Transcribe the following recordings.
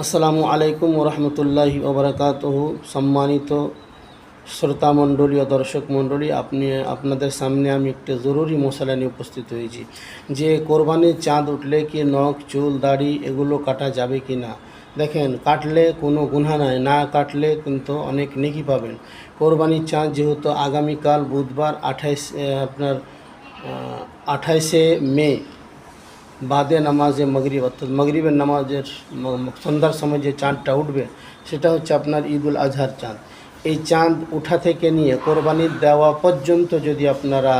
আসসালামু আলাইকুম ওরহমতুল্লাহি ওবরাকাতুহু। সম্মানিত শ্রোতা মণ্ডলী ও দর্শক মণ্ডলী, আপনাদের সামনে আমি একটা জরুরি মশলা নিয়ে উপস্থিত হয়েছি যে কোরবানির চাঁদ উঠলে কি নখ চুল দাড়ি এগুলো কাটা যাবে কি না। দেখেন, কাটলে কোনো গুনাহ নাই, না কাটলে কিন্তু অনেক নেকি পাবেন। কোরবানির চাঁদ যেহেতু আগামীকাল বুধবার 28শে মে বাদে নামাজে মগরিব অর্থাৎ মগরিবের নামাজের সন্ধ্যার সময় যে চাঁদটা উঠবে সেটা হচ্ছে আপনার ঈদুল আজহার চাঁদ। এই চাঁদ উঠা থেকে নিয়ে কোরবানির দেওয়া পর্যন্ত যদি আপনারা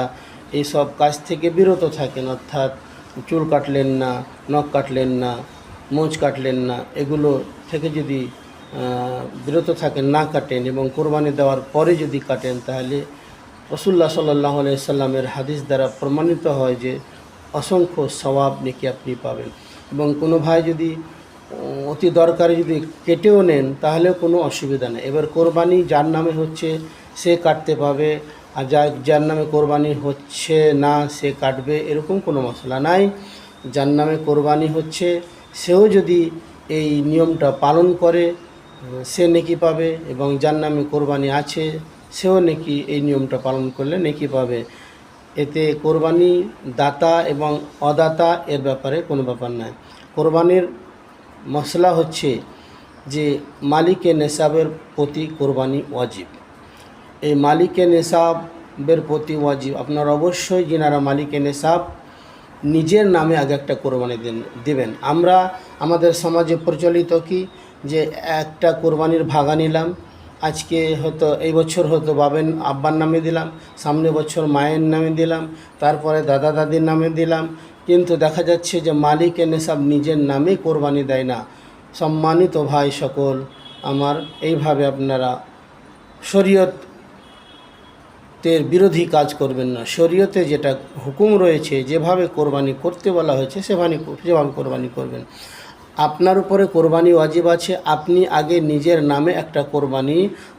এই সব কাজ থেকে বিরত থাকেন, অর্থাৎ চুল কাটলেন না, নখ কাটলেন না, মোচ কাটলেন না, এগুলো থেকে যদি বিরত থাকেন, না কাটেন এবং কোরবানি দেওয়ার পরে যদি কাটেন, তাহলে রাসূলুল্লাহ সাল্লাল্লাহু আলাইহি সাল্লামের হাদিস দ্বারা প্রমাণিত হয় যে অসংখ্য সওয়াব নেকি আপনি পাবেন। এবং কোনো ভাই যদি অতি দরকারে যদি কেটেও নেন তাহলেও কোনো অসুবিধা নেই। এবার কোরবানি যার নামে হচ্ছে সে কাটতে পাবে, আর যার নামে কোরবানি হচ্ছে না সে কাটবে, এরকম কোনো মশলা নাই। যার নামে কোরবানি হচ্ছে সেও যদি এই নিয়মটা পালন করে সে নেকি পাবে, এবং যার নামে কোরবানি আছে সেও নেকি এই নিয়মটা পালন করলে নেকি পাবে। এতে কোরবানি দাতা এবং অদাতা এর ব্যাপারে কোনো ব্যাপার নাই। কোরবানির মশলা হচ্ছে যে মালিকে নেশাবের প্রতি কোরবানি ওয়াজিব। এই মালিকে নেশাবের প্রতি ওয়াজিব, আপনারা অবশ্যই যিনারা মালিকে নেশাব নিজের নামে আগে একটা কোরবানি দেবেন। আমরা আমাদের সমাজে প্রচলিত কি যে একটা কোরবানির ভাগা নিলাম, আজকে হয়তো এই বছর হয়তো আব্বার নামে দিলাম, সামনে বছর মায়ের নামে দিলাম, তারপরে দাদা দাদির নামে দিলাম, কিন্তু দেখা যাচ্ছে যে মালিকে নেশাব নিজের নামে কোরবানি দেয় না। সম্মানিত ভাই সকল আমার, এইভাবে আপনারা শরীয়তের বিরোধী কাজ করবেন না। শরীয়তে যেটা হুকুম রয়েছে, যেভাবে কোরবানি করতে বলা হয়েছে সেভাবে কোরবানি করবেন। আপনার উপরে কোরবানি ওয়াজিব আছে, আপনি আগে নিজের নামে একটা কোরবানি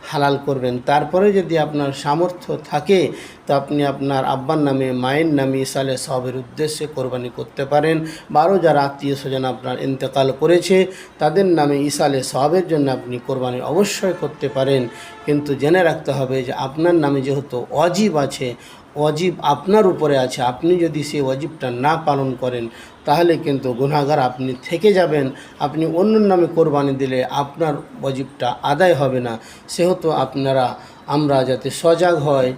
হালাল করবেন। তারপরে যদি আপনার সামর্থ্য থাকে তো আপনি আপনার আব্বার নামে, মায়ের নামে ইসালে সওয়াবের উদ্দেশ্যে কোরবানি করতে পারেন। বারো যারা আত্মীয় স্বজন আপনার ইন্তেকাল করেছে তাদের নামে ইসালে সওয়াবের জন্য আপনি কোরবানি অবশ্যই করতে পারেন। কিন্তু জেনে রাখতে হবে যে আপনার নামে যেহেতু ওয়াজিব আছে, ওয়াজিব আপনার উপরে আছে, আপনি যদি সেই ওয়াজিবটা না পালন করেন তাহলে কিন্তু গুনাহগার আপনি থেকে যাবেন। আপনি অন্যের নামে কোরবানি দিলে আপনার ওয়াজিবটা আদায় হবে না। সেহেতু আমরা যাতে সজাগ হয়,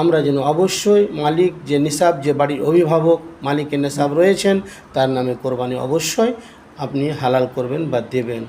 আমরা যেন অবশ্যই মালিক যে নিসাব, যে বাড়ির অভিভাবক মালিকের নিসাব রয়েছেন তার নামে কোরবানি অবশ্যই আপনি হালাল করবেন বা দেবেন।